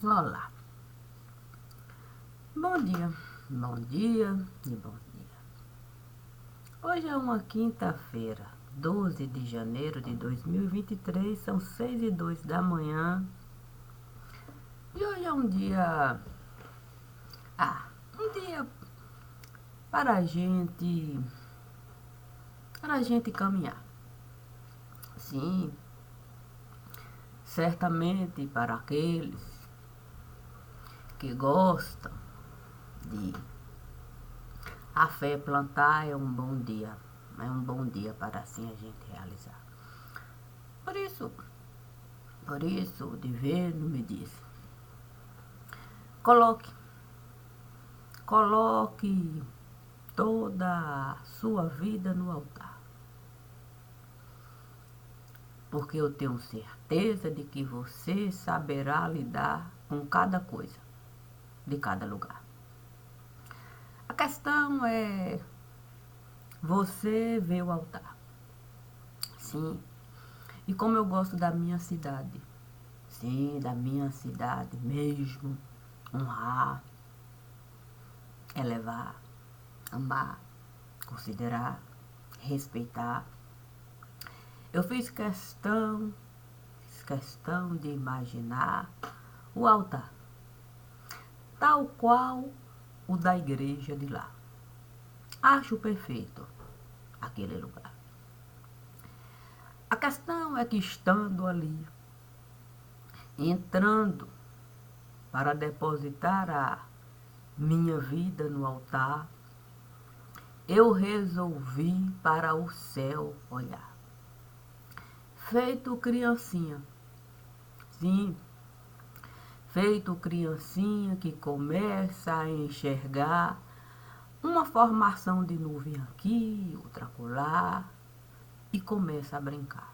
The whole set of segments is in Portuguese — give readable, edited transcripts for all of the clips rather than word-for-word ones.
Olá, bom dia, bom dia e bom dia. Hoje é uma quinta-feira, 12 de janeiro de 2023, são 6:02 da manhã. E hoje é um dia para a gente caminhar. Sim, certamente para aqueles que gostam de a fé plantar é um bom dia. É um bom dia para assim a gente realizar. Por isso o divino me disse: coloque, coloque toda a sua vida no altar. Porque eu tenho certeza de que você saberá lidar com cada coisa de cada lugar. A questão é você ver o altar. Sim. E como eu gosto da minha cidade. Sim, da minha cidade mesmo. Honrar, elevar, amar, considerar, respeitar. Eu fiz questão de imaginar o altar, tal qual o da igreja de lá. Acho perfeito aquele lugar. A questão é que estando ali, entrando para depositar a minha vida no altar, eu resolvi para o céu olhar. Feito criancinha, sim, feito criancinha que começa a enxergar uma formação de nuvem aqui, outra acolá, e começa a brincar.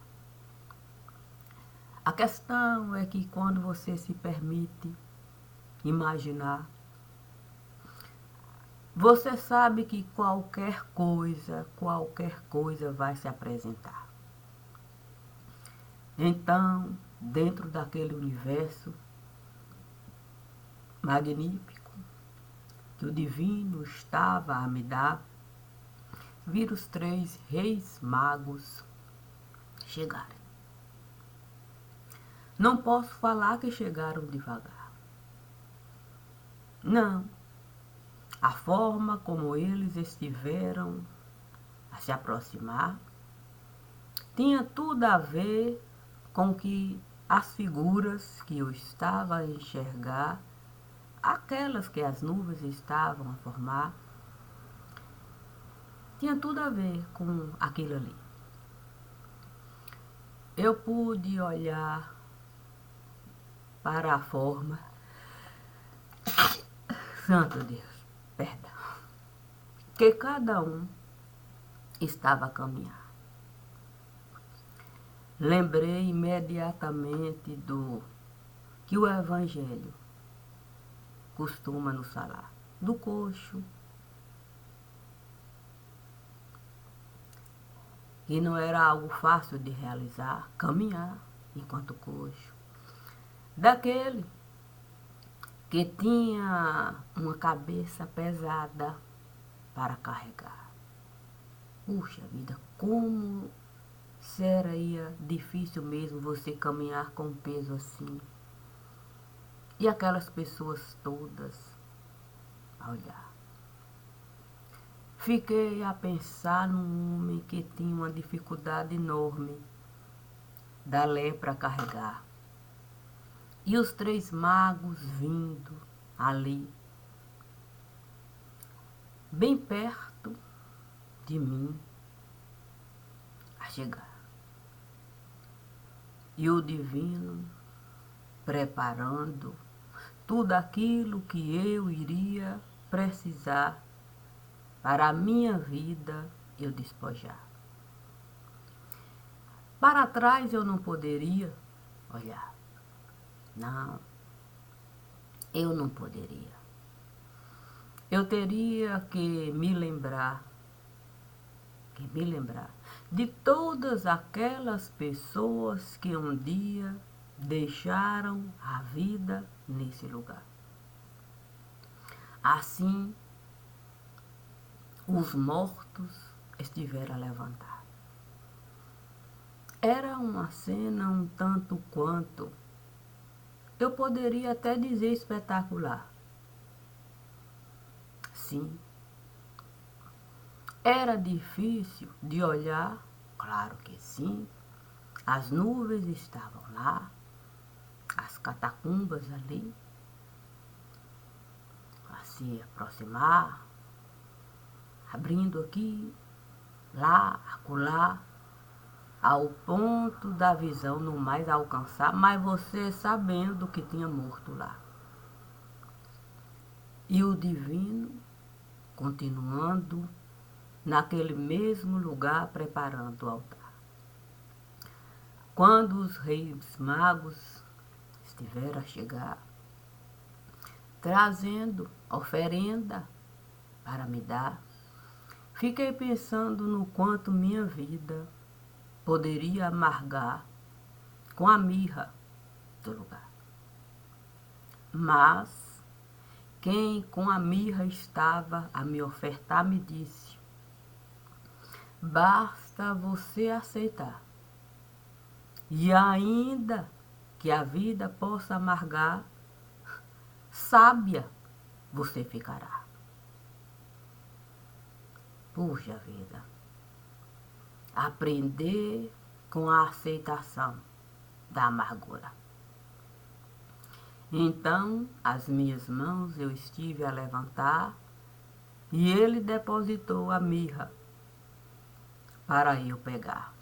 A questão é que quando você se permite imaginar, você sabe que qualquer coisa vai se apresentar. Então, dentro daquele universo magnífico que o divino estava a me dar, vi os 3 reis magos chegarem. Não posso falar que chegaram devagar. Não. A forma como eles estiveram a se aproximar tinha tudo a ver com que as figuras que eu estava a enxergar, aquelas que as nuvens estavam a formar, tinha tudo a ver com aquilo ali. Eu pude olhar para a forma, santo Deus, perdão, que cada um estava a caminhar. Lembrei imediatamente do que o Evangelho costuma nos falar, do coxo, que não era algo fácil de realizar, caminhar enquanto coxo, daquele que tinha uma cabeça pesada para carregar. Puxa vida, como seria difícil mesmo você caminhar com um peso assim. E aquelas pessoas todas a olhar. Fiquei a pensar num homem que tinha uma dificuldade enorme da lepra a carregar. E os 3 magos vindo ali, bem perto de mim, a chegar. E o divino preparando tudo aquilo que eu iria precisar para a minha vida eu despojar. Para trás eu não poderia olhar. Não, eu não poderia. Eu teria que me lembrar de todas aquelas pessoas que um dia deixaram a vida nesse lugar. Assim, os mortos estiveram a levantar. Era uma cena um tanto quanto, eu poderia até dizer espetacular. Sim, era difícil de olhar, claro que sim. As nuvens estavam lá, as catacumbas ali, a se aproximar, abrindo aqui, lá, acolá, ao ponto da visão não mais alcançar, mas você sabendo que tinha morto lá. E o divino continuando naquele mesmo lugar preparando o altar. Quando os reis magos estiveram a chegar, trazendo oferenda para me dar, fiquei pensando no quanto minha vida poderia amargar com a mirra do lugar. Mas quem com a mirra estava a me ofertar me disse: basta você aceitar, e ainda que a vida possa amargar, sábia você ficará. Puxa vida, aprender com a aceitação da amargura. Então, as minhas mãos eu estive a levantar e ele depositou a mirra para eu pegar.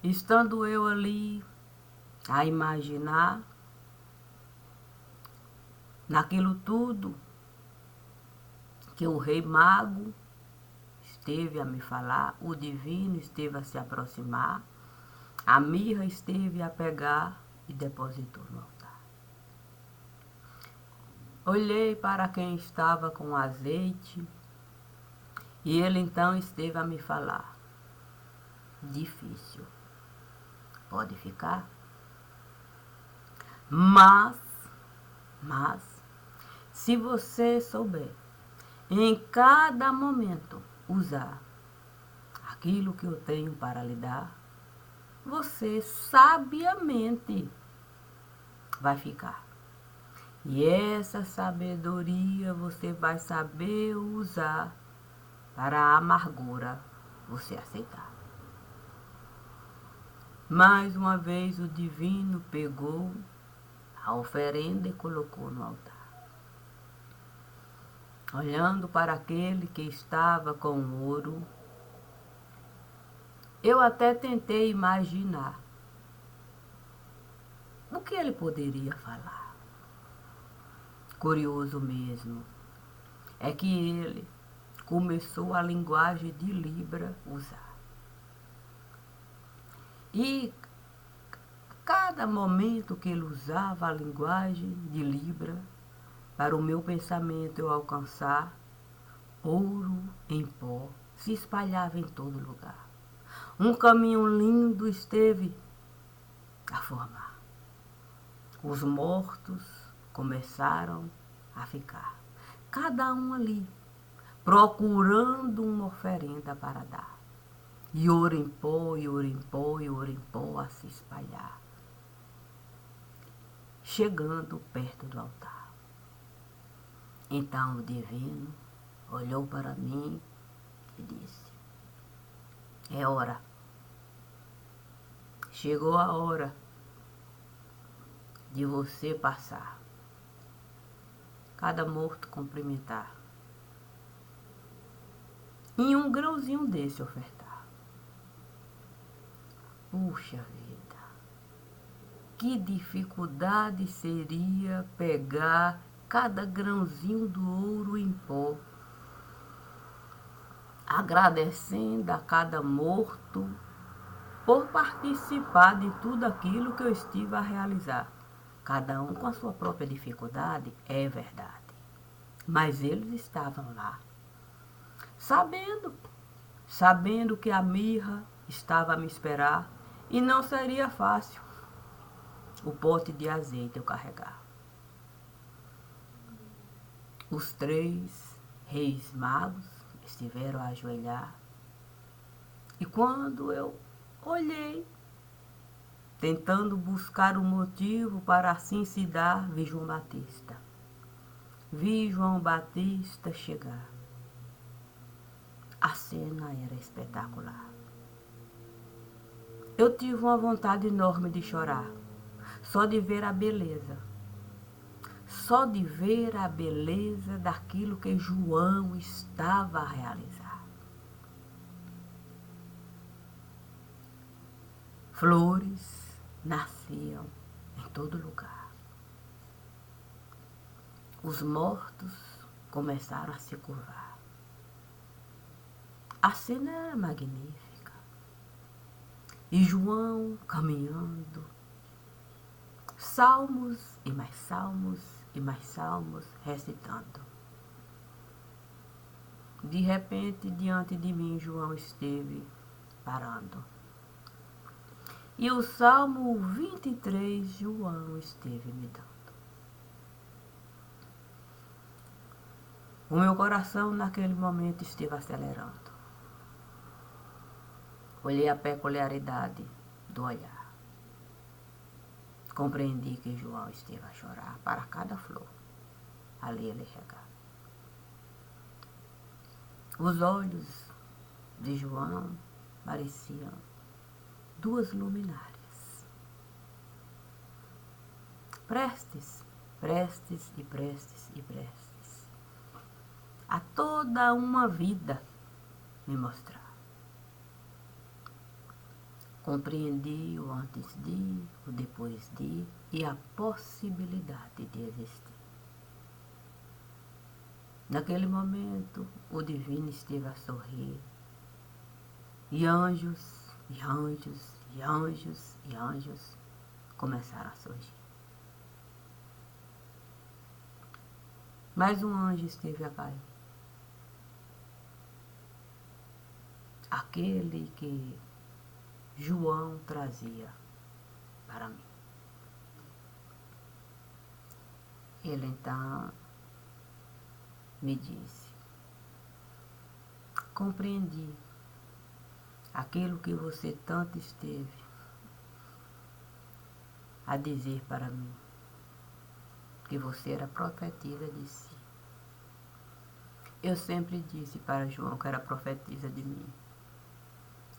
Estando eu ali a imaginar naquilo tudo que o rei mago esteve a me falar, o divino esteve a se aproximar, a mirra esteve a pegar e depositou no altar. Olhei para quem estava com azeite e ele então esteve a me falar: difícil, pode ficar, mas, se você souber em cada momento usar aquilo que eu tenho para lhe dar, você sabiamente vai ficar. E essa sabedoria você vai saber usar para a amargura você aceitar. Mais uma vez o divino pegou a oferenda e colocou no altar. Olhando para aquele que estava com ouro, eu até tentei imaginar o que ele poderia falar. Curioso mesmo é que ele começou a linguagem de Libra usar. E cada momento que ele usava a linguagem de Libra, para o meu pensamento eu alcançar, ouro em pó se espalhava em todo lugar. Um caminho lindo esteve a formar. Os mortos começaram a ficar, cada um ali, procurando uma oferenda para dar. E ouro em pó, e ouro em pó, e ouro em pó a se espalhar. Chegando perto do altar. Então o divino olhou para mim e disse: é hora. Chegou a hora de você passar. Cada morto cumprimentar. Em um grãozinho desse ofertar. Puxa vida, que dificuldade seria pegar cada grãozinho do ouro em pó, agradecendo a cada morto por participar de tudo aquilo que eu estive a realizar. Cada um com a sua própria dificuldade, é verdade. Mas eles estavam lá, sabendo que a mirra estava a me esperar e não seria fácil. o pote de azeite eu carregava. Os 3 reis magos estiveram a ajoelhar. E quando eu olhei, tentando buscar um motivo para assim se dar, vi João Batista. Vi João Batista chegar. A cena era espetacular. Eu tive uma vontade enorme de chorar, só de ver a beleza. Só de ver a beleza daquilo que João estava a realizar. Flores nasciam em todo lugar. Os mortos começaram a se curvar. A cena era magnífica. E João caminhando, salmos e mais salmos e mais salmos recitando. De repente, diante de mim, João esteve parando. E o Salmo 23, João esteve me dando. O meu coração naquele momento esteve acelerando. Olhei a peculiaridade do olhar. Compreendi que João esteve a chorar para cada flor. Ali ele regava. Os olhos de João pareciam 2 luminárias. Prestes, prestes e prestes e prestes a toda uma vida me mostrar. Compreendi o antes de, o depois de e a possibilidade de existir. Naquele momento, o divino esteve a sorrir. E anjos, e anjos, e anjos, e anjos começaram a surgir. Mais um anjo esteve a cair. Aquele que João trazia para mim. Ele então me disse: compreendi aquilo que você tanto esteve a dizer para mim, que você era profetisa de si. Eu sempre disse para João que era profetisa de mim,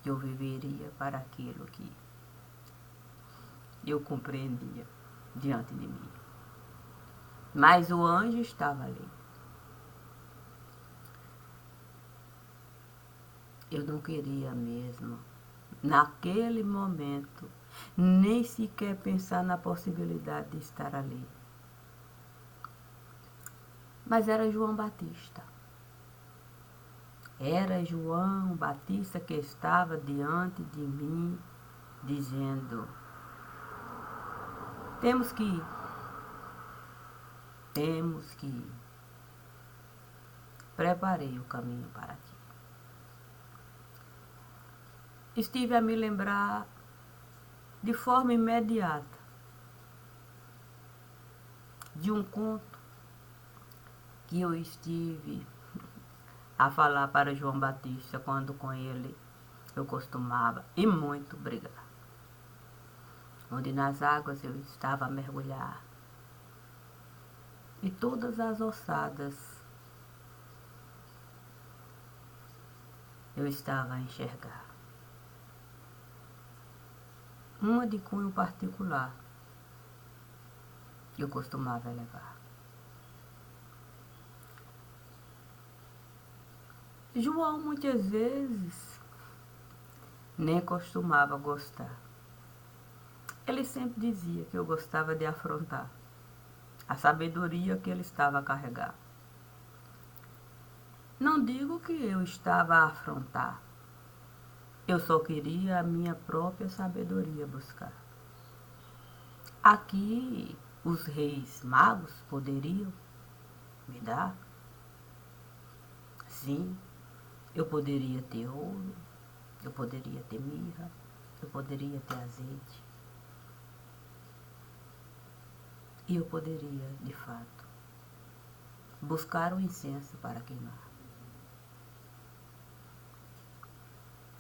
que eu viveria para aquilo que eu compreendia diante de mim. Mas o anjo estava ali. Eu não queria mesmo, naquele momento, nem sequer pensar na possibilidade de estar ali. Mas era João Batista. Era João Batista que estava diante de mim, dizendo: temos que ir. Temos que ir. Preparei o caminho para ti. Estive a me lembrar de forma imediata de um conto que eu estive a falar para João Batista quando com ele eu costumava e muito brigar. Onde nas águas eu estava a mergulhar e todas as ossadas eu estava a enxergar. Uma de cunho particular que eu costumava levar. João muitas vezes nem costumava gostar. Ele sempre dizia que eu gostava de afrontar a sabedoria que ele estava a carregar. Não digo que eu estava a afrontar. Eu só queria a minha própria sabedoria buscar. Aqui os reis magos poderiam me dar. Sim, eu poderia ter ouro, eu poderia ter mirra, eu poderia ter azeite. E eu poderia, de fato, buscar o incenso para queimar.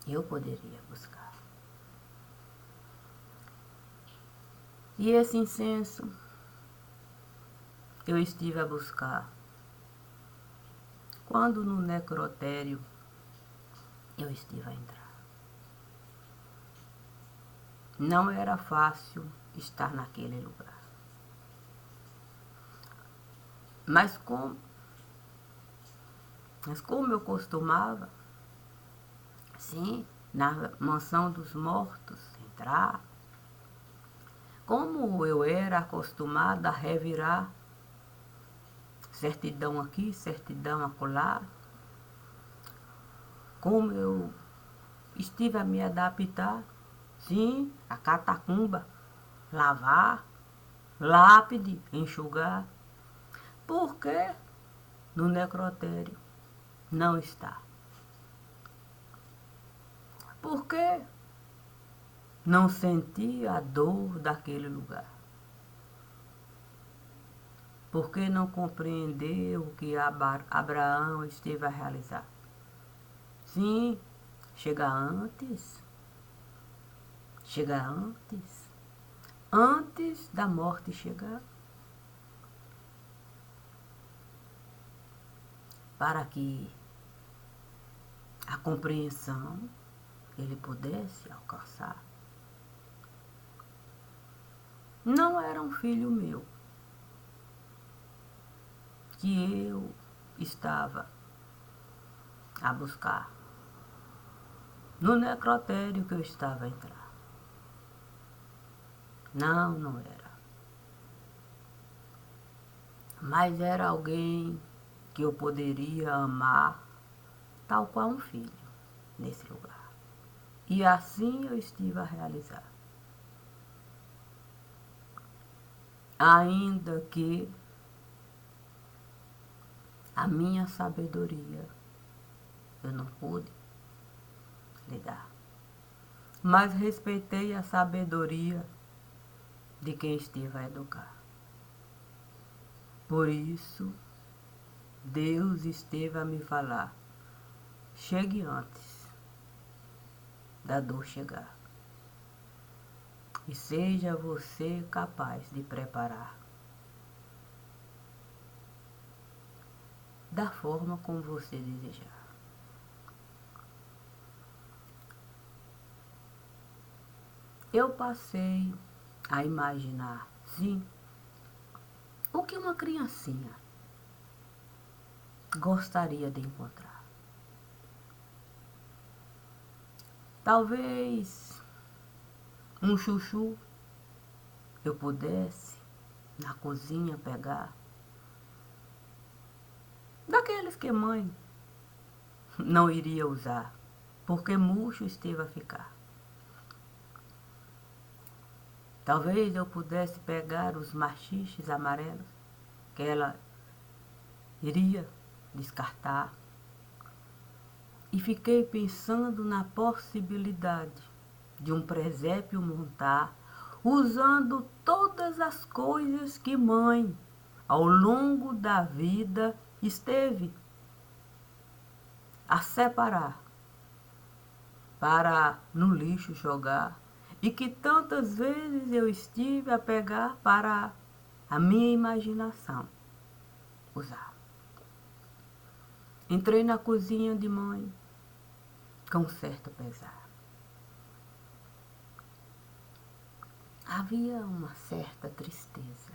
Eu poderia buscar. E esse incenso eu estive a buscar quando no necrotério eu estive a entrar. Não era fácil estar naquele lugar. Mas como eu costumava, sim, na mansão dos mortos, entrar, como eu era acostumada a revirar certidão aqui, certidão acolá, como eu estive a me adaptar, sim, a catacumba, lavar, lápide, enxugar, porque no necrotério não está. Porque não senti a dor daquele lugar. Porque não compreendeu o que Abraão esteve a realizar. Sim, chega antes. Chega antes. Antes da morte chegar. Para que a compreensão ele pudesse alcançar. Não era um filho meu que eu estava a buscar no necrotério que eu estava a entrar. Não, não era. Mas era alguém que eu poderia amar tal qual um filho nesse lugar. E assim eu estive a realizar. Ainda que a minha sabedoria eu não pude lhe dar. Mas respeitei a sabedoria de quem esteve a educar. Por isso, Deus esteve a me falar, chegue antes da dor chegar. E seja você capaz de preparar da forma como você desejar. Eu passei a imaginar, sim, o que uma criancinha gostaria de encontrar. Talvez um chuchu eu pudesse na cozinha pegar, daqueles que mãe não iria usar, porque murcho esteve a ficar. Talvez eu pudesse pegar os machiches amarelos que ela iria descartar. E fiquei pensando na possibilidade de um presépio montar, usando todas as coisas que mãe, ao longo da vida, esteve a separar para no lixo jogar, e que tantas vezes eu estive a pegar para a minha imaginação usar. Entrei na cozinha de mãe com certo pesar. Havia uma certa tristeza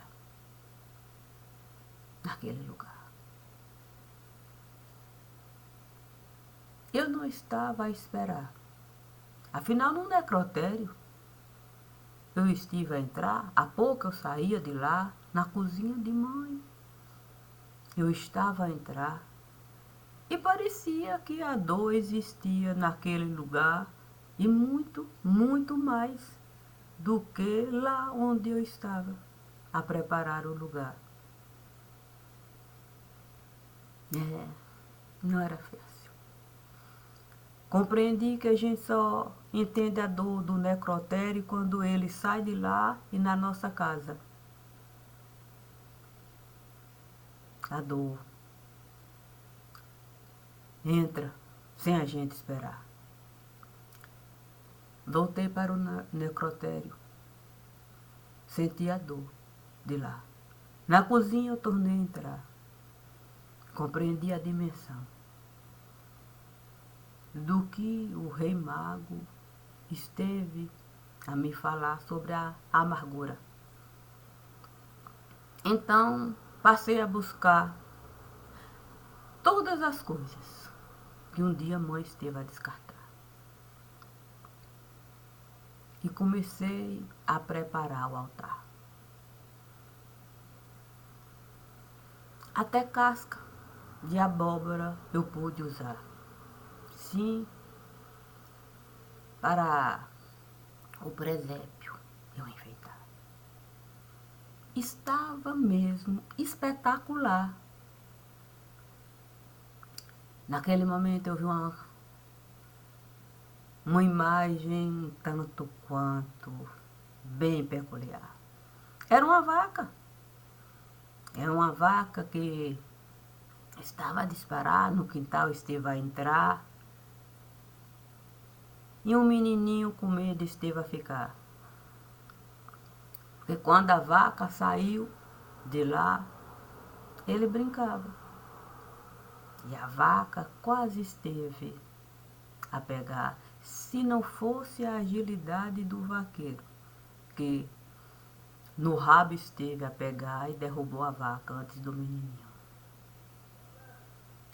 naquele lugar. Eu não estava a esperar. Afinal, no necrotério, eu estive a entrar, há pouco eu saía de lá, na cozinha de mãe. Eu estava a entrar e parecia que a dor existia naquele lugar e muito, muito mais do que lá onde eu estava a preparar o lugar. Não era fácil. Compreendi que a gente só entende a dor do necrotério quando ele sai de lá e na nossa casa. a dor entra sem a gente esperar. Voltei para o necrotério. Senti a dor de lá. Na cozinha eu tornei a entrar. Compreendi a dimensão do que o rei mago esteve a me falar sobre a amargura. Então, passei a buscar todas as coisas que um dia a mãe esteve a descartar. E comecei a preparar o altar. Até casca de abóbora eu pude usar. Sim, para o presépio eu enfeitar. Estava mesmo espetacular. Naquele momento eu vi uma imagem tanto quanto bem peculiar. Era uma vaca. Era uma vaca que estava a disparar, no quintal esteve a entrar. E um menininho com medo esteve a ficar. Porque quando a vaca saiu de lá, ele brincava. E a vaca quase esteve a pegar, se não fosse a agilidade do vaqueiro, que no rabo esteve a pegar e derrubou a vaca antes do menininho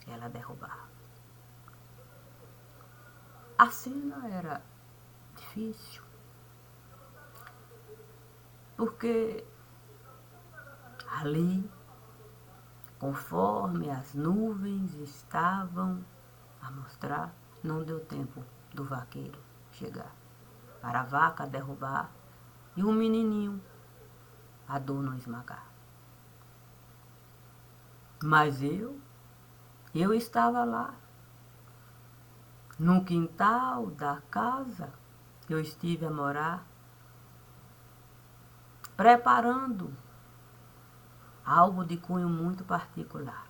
ela derrubar. A cena era difícil, porque ali, conforme as nuvens estavam a mostrar, não deu tempo do vaqueiro chegar para a vaca derrubar e o menininho a dor não esmagar. Mas eu estava lá, no quintal da casa, eu estive a morar, preparando algo de cunho muito particular.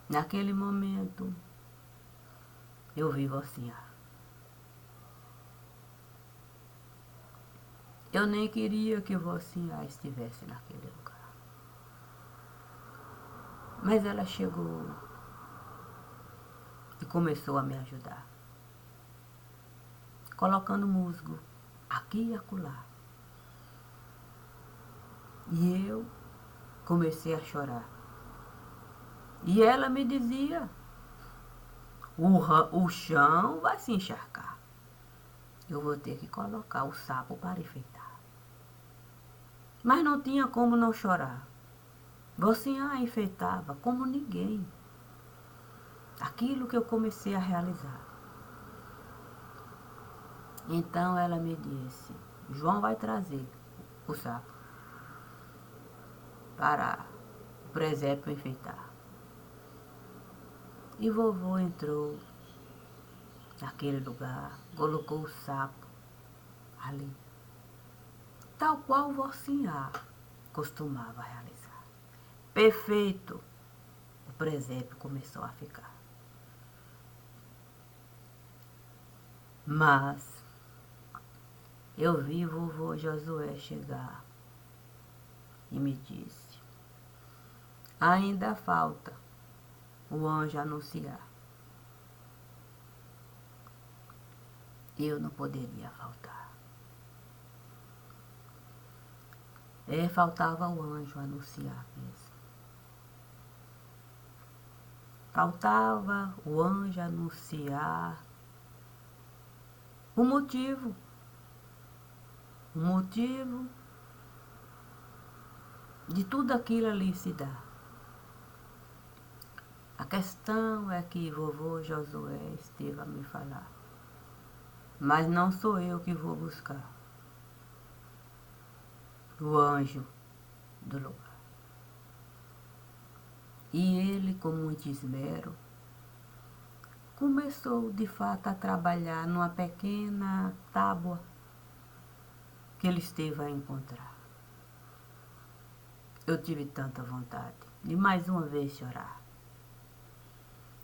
Naquele momento, eu vi Vocinha. Eu nem queria que Vocinha estivesse naquele lugar. Mas ela chegou e começou a me ajudar, colocando musgo aqui e acolá. E eu comecei a chorar. E ela me dizia, o chão vai se encharcar. Eu vou ter que colocar o sapo para enfeitar. Mas não tinha como não chorar. Vocinha enfeitava como ninguém aquilo que eu comecei a realizar. Então ela me disse, João vai trazer o sapo para o presépio enfeitar. E vovô entrou naquele lugar, colocou o sapo ali, tal qual Vocinha costumava realizar. Perfeito, o presépio começou a ficar. Mas eu vi vovô Josué chegar e me disse, ainda falta o anjo anunciar. Eu não poderia faltar. Faltava o anjo anunciar mesmo. Faltava o anjo anunciar o motivo de tudo aquilo ali se dar. A questão é que vovô Josué esteve a me falar, mas não sou eu que vou buscar o anjo do lugar. E ele, com muito esmero, começou de fato a trabalhar numa pequena tábua que ele esteve a encontrar. eu tive tanta vontade de mais uma vez chorar.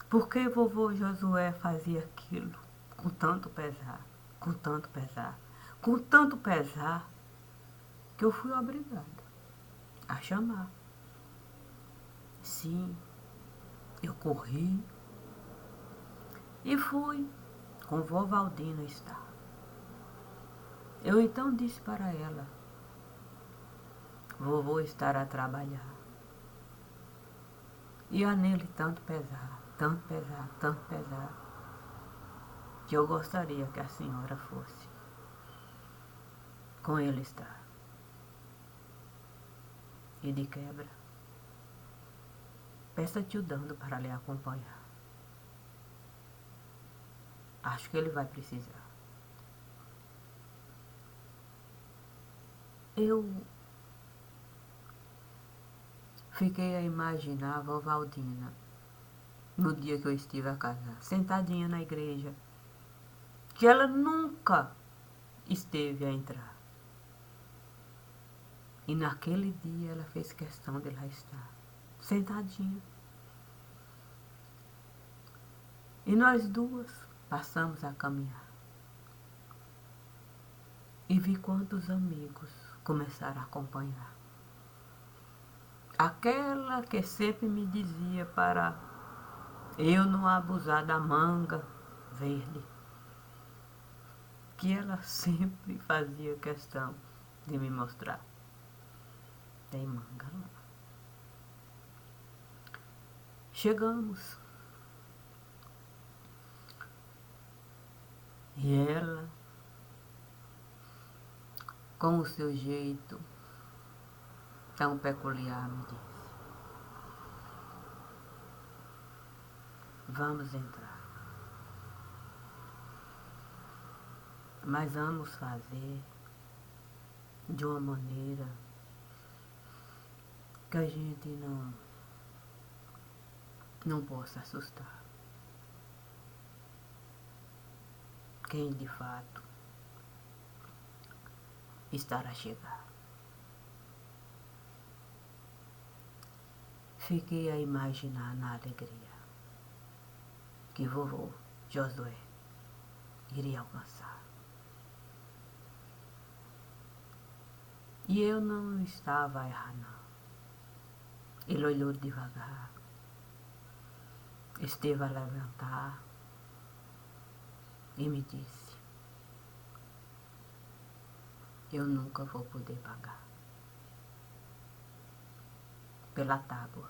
Por que vovô Josué fazia aquilo com tanto pesar, com tanto pesar, com tanto pesar, que eu fui obrigada a chamar. Sim, eu corri e fui com vó Valdina estar. Eu então disse para ela: vovô estará a trabalhar. E há nele tanto pesar, tanto pesar, tanto pesar, que eu gostaria que a senhora fosse com ele estar. E de quebra, peça tio Dando para lhe acompanhar. Acho que ele vai precisar. Eu fiquei a imaginar a vó Valdina no dia que eu estive a casar, sentadinha na igreja, que ela nunca esteve a entrar. E naquele dia ela fez questão de lá estar, sentadinha. E nós duas passamos a caminhar. E vi quantos amigos começaram a acompanhar. Aquela que sempre me dizia para eu não abusar da manga verde, que ela sempre fazia questão de me mostrar. Tem manga lá. Chegamos. E ela, com o seu jeito tão peculiar, me disse: vamos entrar. Mas vamos fazer de uma maneira que a gente não possa assustar quem de fato estará a chegar. Fiquei a imaginar na alegria que vovô Josué iria alcançar. E eu não estava a errar, não. Ele olhou devagar, esteve a levantar e me disse: eu nunca vou poder pagar pela tábua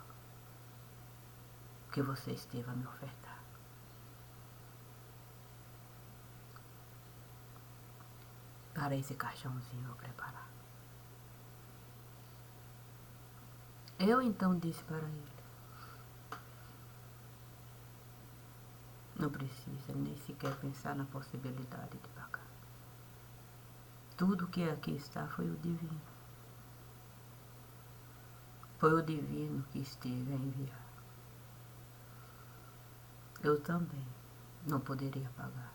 que você esteve a me ofertar. Para esse caixãozinho eu preparar. Eu então disse para ele: não precisa nem sequer pensar na possibilidade de pagar. Tudo que aqui está foi o divino. Foi o divino que esteve a enviar. Eu também não poderia pagar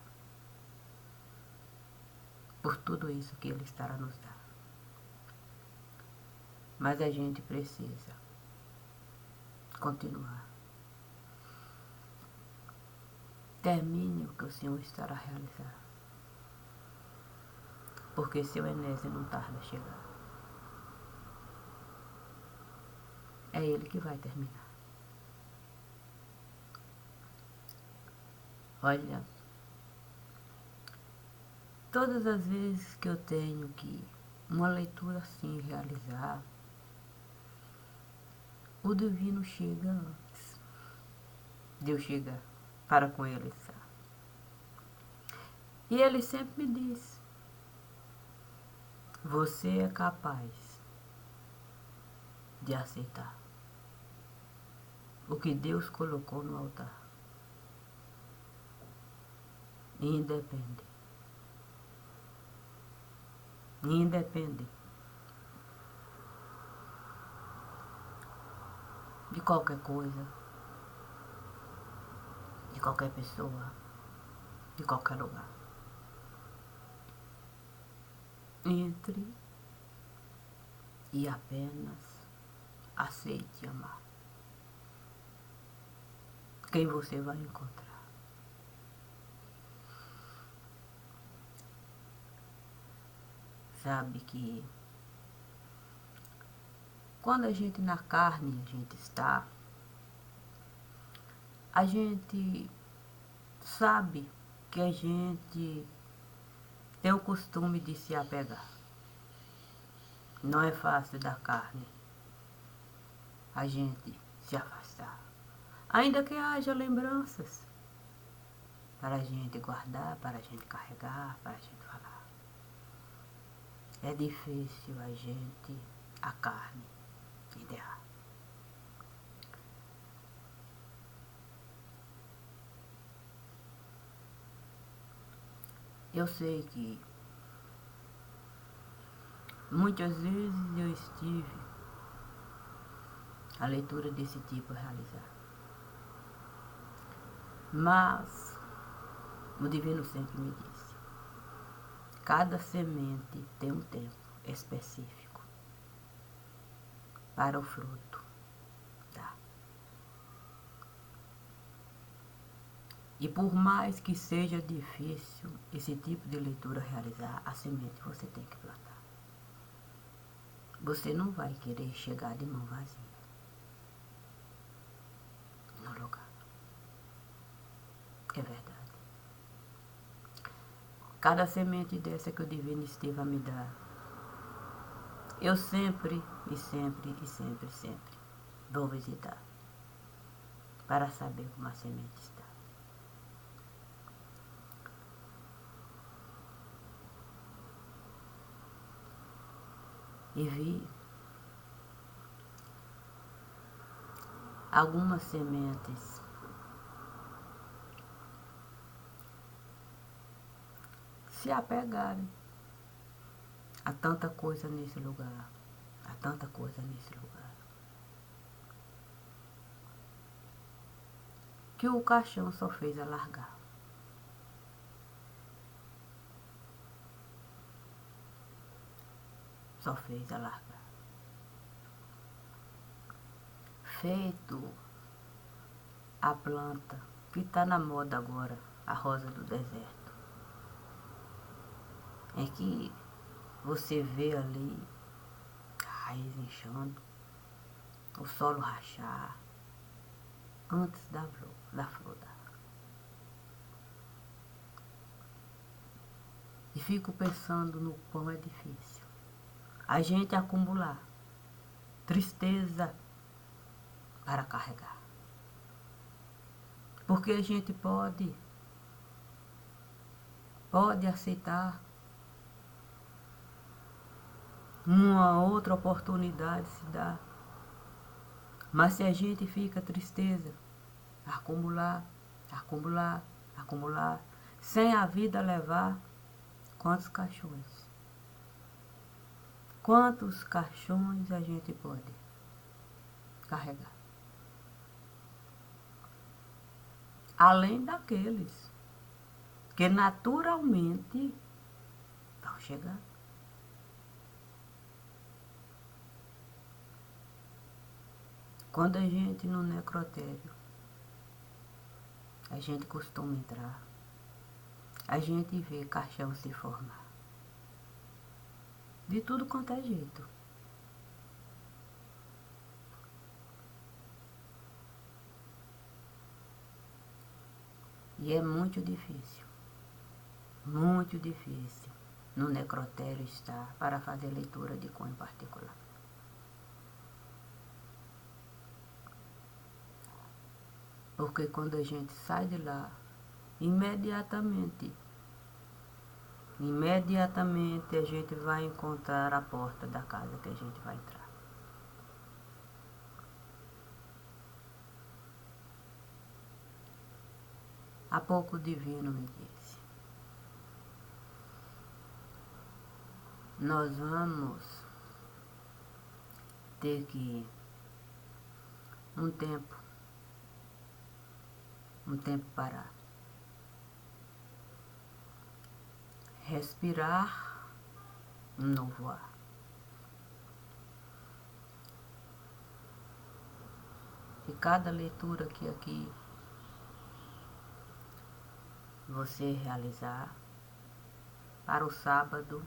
por tudo isso que ele estará a nos dar. Mas a gente precisa continuar. Termine o que o Senhor estará a realizar. Porque seu Enésio não tarda a chegar. É ele que vai terminar. Olha, todas as vezes que eu tenho que uma leitura assim realizar, o divino chega antes de eu chegar para com ele estar. E ele sempre me diz: você é capaz de aceitar o que Deus colocou no altar. Independe de qualquer coisa, de qualquer pessoa, de qualquer lugar. Entre e apenas aceite e amar. Quem você vai encontrar? Sabe que quando a gente na carne a gente está, a gente sabe que a gente tem o costume de se apegar. Não é fácil da carne a gente se afastar. Ainda que haja lembranças para a gente guardar, para a gente carregar, para a gente falar. É difícil a gente, a carne, idear. Eu sei que muitas vezes eu estive a leitura desse tipo realizar. Mas o Divino sempre me disse, cada semente tem um tempo específico para o fruto dar. E por mais que seja difícil esse tipo de leitura realizar, a semente você tem que plantar. Você não vai querer chegar de mão vazia no lugar. É verdade. Cada semente dessa que o Divino esteve a me dar, eu sempre, e sempre, e sempre, sempre vou visitar para saber como a semente está. E vi algumas sementes se apegarem a tanta coisa nesse lugar, a tanta coisa nesse lugar, que o caixão só fez alargar. Só fez alargar. Feito a planta que está na moda agora, a rosa do deserto. É que você vê ali a raiz inchando, o solo rachar, antes da flor dar. E fico pensando no quão é difícil a gente acumular tristeza para carregar. Porque a gente pode aceitar uma outra oportunidade se dá. Mas se a gente fica tristeza, acumular, acumular, acumular, sem a vida levar, quantos caixões? Quantos caixões a gente pode carregar? Além daqueles que naturalmente vão chegar. Quando a gente no necrotério, a gente costuma entrar, a gente vê caixão se formar. De tudo quanto é jeito. E é muito difícil no necrotério estar para fazer leitura de cunho particular. Porque quando a gente sai de lá, imediatamente a gente vai encontrar a porta da casa que a gente vai entrar. Há pouco o Divino me disse, nós vamos ter que um tempo parar. Respirar um novo ar. E cada leitura que aqui você realizar, para o sábado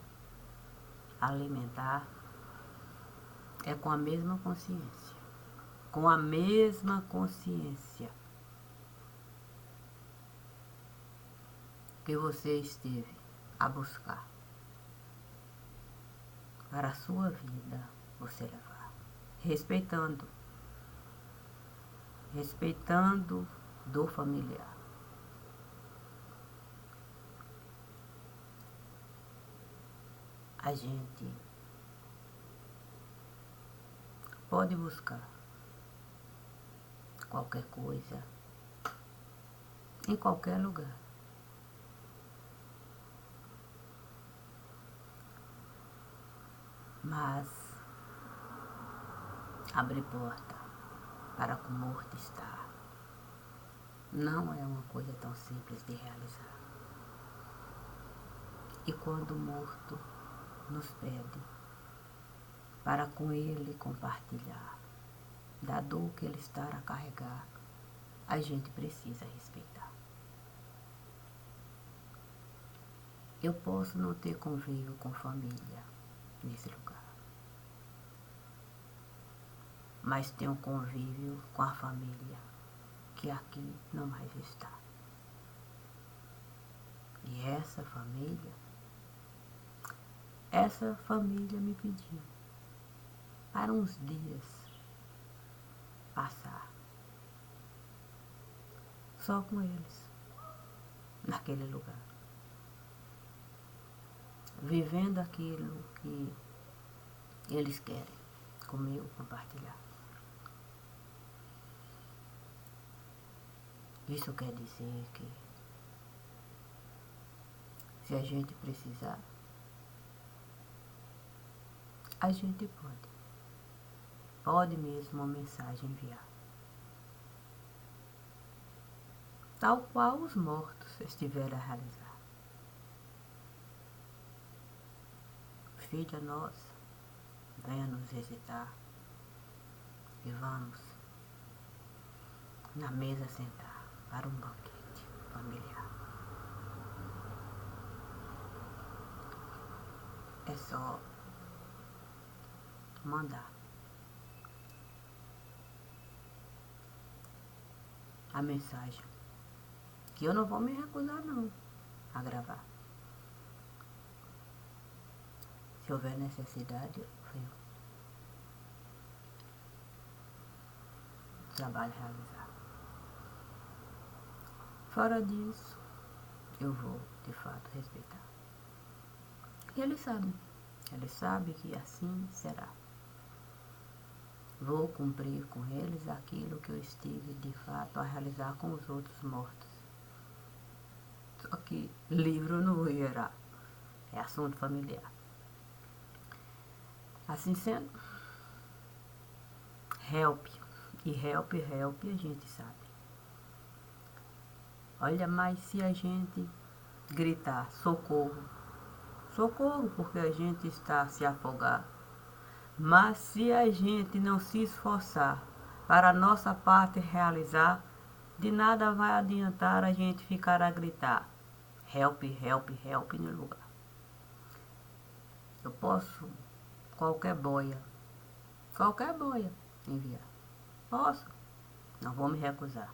alimentar, é com a mesma consciência. Com a mesma consciência que você esteve a buscar para a sua vida você levar. Respeitando do familiar. A gente pode buscar qualquer coisa em qualquer lugar. Mas abrir porta para que o morto está não é uma coisa tão simples de realizar. E quando o morto nos pede para com ele compartilhar da dor que ele está a carregar, a gente precisa respeitar. Eu posso não ter convívio com família nesse lugar, mas tenho convívio com a família que aqui não mais está. E essa família me pediu para uns dias passar só com eles, naquele lugar, vivendo aquilo que eles querem comigo compartilhar. Isso quer dizer que se a gente precisar, a gente pode mesmo uma mensagem enviar. Tal qual os mortos estiveram a realizar. Filha nossa, venha nos visitar e vamos na mesa sentar para um banquete familiar. É só mandar a mensagem, que eu não vou me recusar não a gravar. Se houver necessidade, eu venho trabalho realizar. Fora disso, eu vou de fato respeitar. E ele sabe que assim será. Vou cumprir com eles aquilo que eu estive de fato a realizar com os outros mortos. Só que livro não irá, é assunto familiar. Assim sendo, help a gente sabe. Olha, mas se a gente gritar socorro, porque a gente está a se afogar. Mas se a gente não se esforçar para a nossa parte realizar, de nada vai adiantar a gente ficar a gritar help no lugar. Eu posso qualquer boia enviar. Posso, não vou me recusar.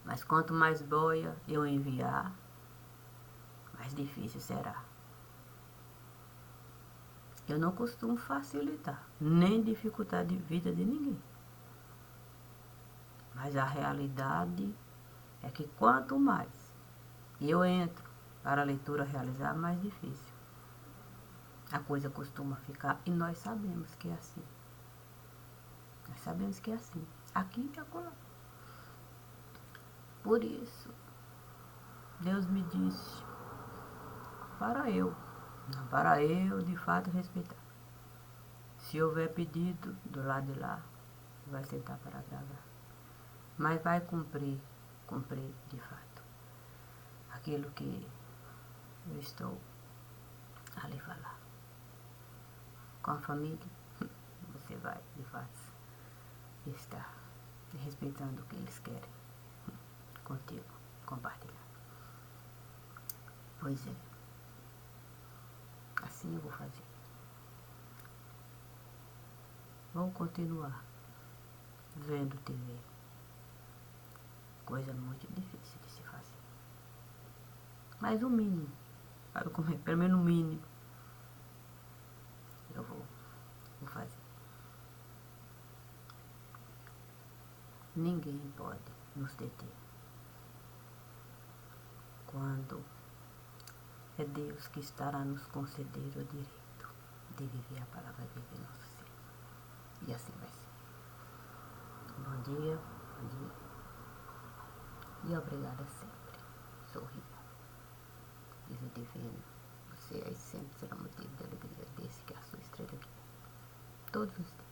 Mas quanto mais boia eu enviar, mais difícil será. Eu não costumo facilitar, nem dificultar a vida de ninguém. Mas a realidade é que quanto mais eu entro para a leitura realizar, mais difícil a coisa costuma ficar. E nós sabemos que é assim. Aqui e acolá. Por isso, Deus me disse para eu de fato respeitar. Se houver pedido do lado de lá, vai sentar para gravar. Mas vai cumprir de fato aquilo que eu estou ali falar. Com a família, você vai de fato estar respeitando o que eles querem contigo, compartilhar. Pois é, assim eu vou fazer. Vou continuar vendo TV. Coisa muito difícil de se fazer. Mas o mínimo, para comer, pelo menos o mínimo, eu vou fazer. Ninguém pode nos deter. Quando é Deus que estará nos conceder o direito de viver a palavra dele em nosso ser. E assim vai ser. Bom dia, bom dia. E obrigada sempre. Sorria. Diz o divino. Você aí sempre será motivo de alegria desse que é a sua estrela guia. Todos os dias.